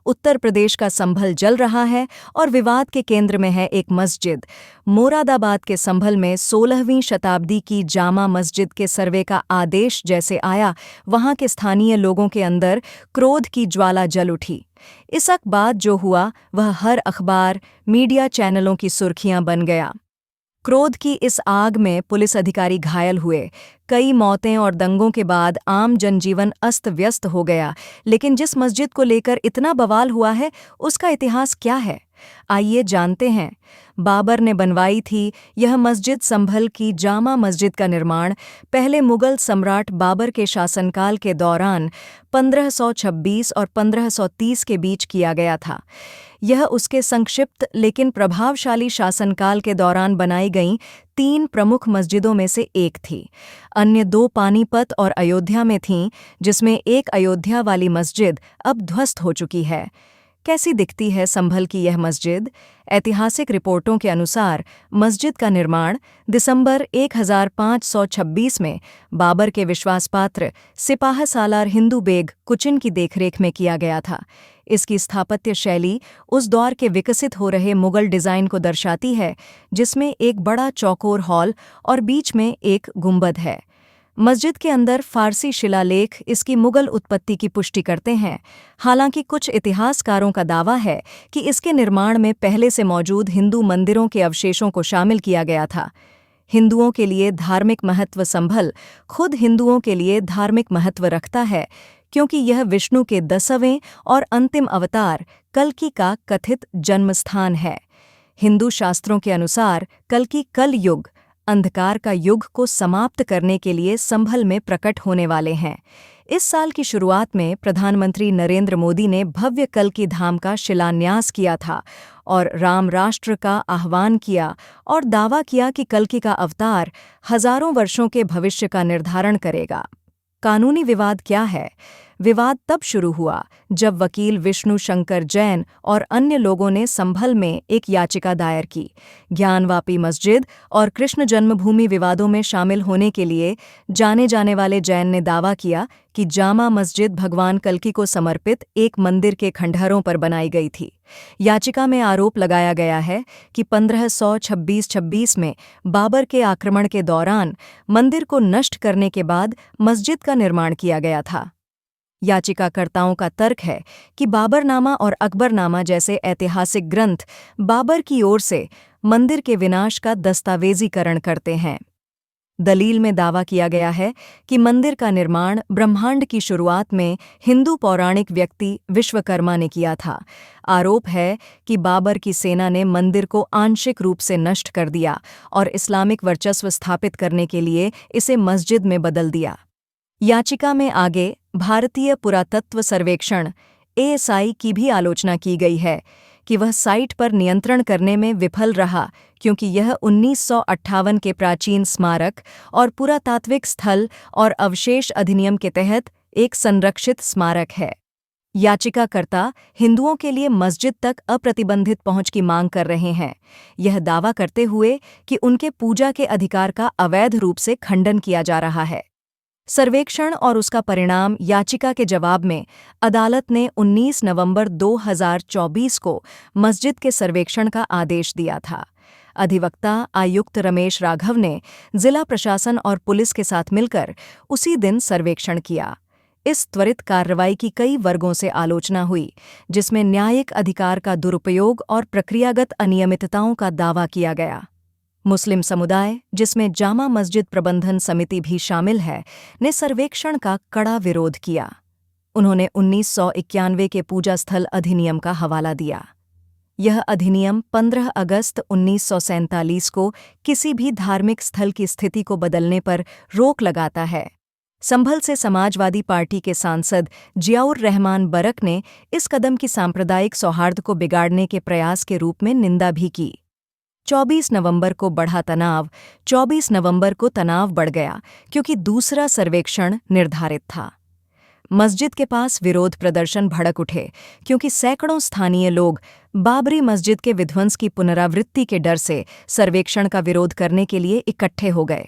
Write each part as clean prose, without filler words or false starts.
उत्तर प्रदेश का संभल जल रहा है और विवाद के केंद्र में है एक मस्जिद। मोरादाबाद के संभल में 16वीं शताब्दी की जामा मस्जिद के सर्वे का आदेश जैसे आया, वहां के स्थानीय लोगों के अंदर क्रोध की ज्वाला जल उठी। इस बाद जो हुआ वह हर अखबार, मीडिया चैनलों की सुर्खियां बन गया। क्रोध की इस आग में पुलिस अधिकारी घायल हुए, कई मौतें और दंगों के बाद आम जनजीवन अस्त व्यस्त हो गया। लेकिन जिस मस्जिद को लेकर इतना बवाल हुआ है, उसका इतिहास क्या है, आइए जानते हैं। बाबर ने बनवाई थी यह मस्जिद। संभल की जामा मस्जिद का निर्माण पहले मुगल सम्राट बाबर के शासनकाल के दौरान 1526 और 1530 के बीच किया गया था। यह उसके संक्षिप्त लेकिन प्रभावशाली शासनकाल के दौरान बनाई गईं 3 प्रमुख मस्जिदों में से एक थी। अन्य 2 पानीपत और अयोध्या में थीं, जिसमें एक अयोध्या वाली मस्जिद अब ध्वस्त हो चुकी है। कैसी दिखती है संभल की यह मस्जिद? ऐतिहासिक रिपोर्टों के अनुसार मस्जिद का निर्माण दिसंबर 1526 में बाबर के विश्वासपात्र सिपाह सालार हिंदू बेग कुचिन की देखरेख में किया गया था। इसकी स्थापत्य शैली उस दौर के विकसित हो रहे मुगल डिज़ाइन को दर्शाती है, जिसमें एक बड़ा चौकोर हॉल और बीच में एक गुंबद है। मस्जिद के अंदर फारसी शिलालेख इसकी मुगल उत्पत्ति की पुष्टि करते हैं। हालांकि कुछ इतिहासकारों का दावा है कि इसके निर्माण में पहले से मौजूद हिंदू मंदिरों के अवशेषों को शामिल किया गया था। हिंदुओं के लिए धार्मिक महत्व संभल खुद हिंदुओं के लिए धार्मिक महत्व रखता है, क्योंकि यह विष्णु के 10वें और अंतिम अवतार कल्कि का कथित जन्मस्थान है। हिंदू शास्त्रों के अनुसार कल्कि कल युग, अंधकार का युग को समाप्त करने के लिए संभल में प्रकट होने वाले हैं। इस साल की शुरुआत में प्रधानमंत्री नरेंद्र मोदी ने भव्य कल्कि धाम का शिलान्यास किया था और राम राष्ट्र का आह्वान किया और दावा किया कि कल्कि का अवतार हजारों वर्षों के भविष्य का निर्धारण करेगा। कानूनी विवाद क्या है? विवाद तब शुरू हुआ जब वकील विष्णु शंकर जैन और अन्य लोगों ने संभल में एक याचिका दायर की। ज्ञानवापी मस्जिद और कृष्ण जन्मभूमि विवादों में शामिल होने के लिए जाने जाने वाले जैन ने दावा किया कि जामा मस्जिद भगवान कल्कि को समर्पित एक मंदिर के खंडहरों पर बनाई गई थी। याचिका में आरोप लगाया गया है कि 1526 में बाबर के आक्रमण के दौरान मंदिर को नष्ट करने के बाद मस्जिद का निर्माण किया गया था। याचिकाकर्ताओं का तर्क है कि बाबरनामा और अकबरनामा जैसे ऐतिहासिक ग्रंथ बाबर की ओर से मंदिर के विनाश का दस्तावेजीकरण करते हैं। दलील में दावा किया गया है कि मंदिर का निर्माण ब्रह्मांड की शुरुआत में हिंदू पौराणिक व्यक्ति विश्वकर्मा ने किया था। आरोप है कि बाबर की सेना ने मंदिर को आंशिक रूप से नष्ट कर दिया और इस्लामिक वर्चस्व स्थापित करने के लिए इसे मस्जिद में बदल दिया। याचिका में आगे भारतीय पुरातत्व सर्वेक्षण (ASI) की भी आलोचना की गई है कि वह साइट पर नियंत्रण करने में विफल रहा, क्योंकि यह 1958 के प्राचीन स्मारक और पुरातात्विक स्थल और अवशेष अधिनियम के तहत एक संरक्षित स्मारक है। याचिकाकर्ता हिंदुओं के लिए मस्जिद तक अप्रतिबंधित पहुंच की मांग कर रहे हैं, यह दावा करते हुए कि उनके पूजा के अधिकार का अवैध रूप से खंडन किया जा रहा है। सर्वेक्षण और उसका परिणाम याचिका के जवाब में अदालत ने 19 नवंबर 2024 को मस्जिद के सर्वेक्षण का आदेश दिया था। अधिवक्ता आयुक्त रमेश राघव ने जिला प्रशासन और पुलिस के साथ मिलकर उसी दिन सर्वेक्षण किया। इस त्वरित कार्रवाई की कई वर्गों से आलोचना हुई, जिसमें न्यायिक अधिकार का दुरुपयोग और प्रक्रियागत अनियमितताओं का दावा किया गया। मुस्लिम समुदाय, जिसमें जामा मस्जिद प्रबंधन समिति भी शामिल है, ने सर्वेक्षण का कड़ा विरोध किया। उन्होंने 1991 के पूजा स्थल अधिनियम का हवाला दिया। यह अधिनियम 15 अगस्त 1947 को किसी भी धार्मिक स्थल की स्थिति को बदलने पर रोक लगाता है। संभल से समाजवादी पार्टी के सांसद जियाउर रहमान बरक ने इस कदम की सांप्रदायिक सौहार्द को बिगाड़ने के प्रयास के रूप में निंदा भी की। 24 नवंबर को बढ़ा तनाव। 24 नवंबर को तनाव बढ़ गया क्योंकि दूसरा सर्वेक्षण निर्धारित था। मस्जिद के पास विरोध प्रदर्शन भड़क उठे क्योंकि सैकड़ों स्थानीय लोग बाबरी मस्जिद के विध्वंस की पुनरावृत्ति के डर से सर्वेक्षण का विरोध करने के लिए इकट्ठे हो गए।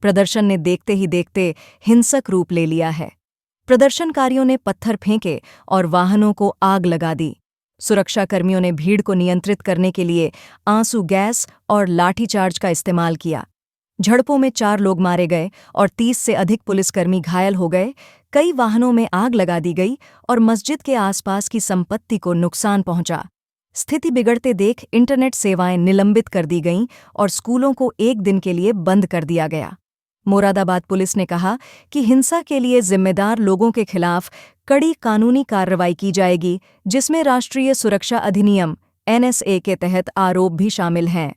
प्रदर्शन ने देखते ही देखते हिंसक रूप ले लिया है। प्रदर्शनकारियों ने पत्थर फेंके और वाहनों को आग लगा दी। सुरक्षाकर्मियों ने भीड़ को नियंत्रित करने के लिए आंसू गैस और लाठीचार्ज का इस्तेमाल किया। झड़पों में 4 लोग मारे गए और 30 से अधिक पुलिसकर्मी घायल हो गए। कई वाहनों में आग लगा दी गई और मस्जिद के आसपास की संपत्ति को नुकसान पहुंचा। स्थिति बिगड़ते देख इंटरनेट सेवाएं निलंबित कर दी गईं और स्कूलों को 1 दिन के लिए बंद कर दिया गया। मोरादाबाद पुलिस ने कहा कि हिंसा के लिए जिम्मेदार लोगों के खिलाफ कड़ी कानूनी कार्रवाई की जाएगी, जिसमें राष्ट्रीय सुरक्षा अधिनियम (NSA) के तहत आरोप भी शामिल हैं।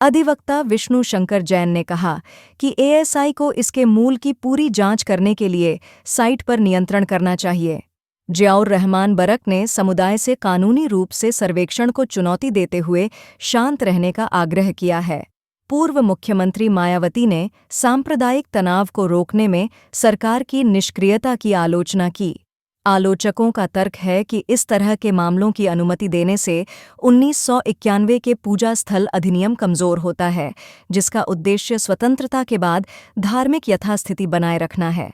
अधिवक्ता विष्णु शंकर जैन ने कहा कि ASI को इसके मूल की पूरी जांच करने के लिए साइट पर नियंत्रण करना चाहिए। जियाउर रहमान बरक ने समुदाय से कानूनी रूप से सर्वेक्षण को चुनौती देते हुए शांत रहने का आग्रह किया है। पूर्व मुख्यमंत्री मायावती ने सांप्रदायिक तनाव को रोकने में सरकार की निष्क्रियता की आलोचना की। आलोचकों का तर्क है कि इस तरह के मामलों की अनुमति देने से 1991 के पूजा स्थल अधिनियम कमजोर होता है, जिसका उद्देश्य स्वतंत्रता के बाद धार्मिक यथास्थिति बनाए रखना है।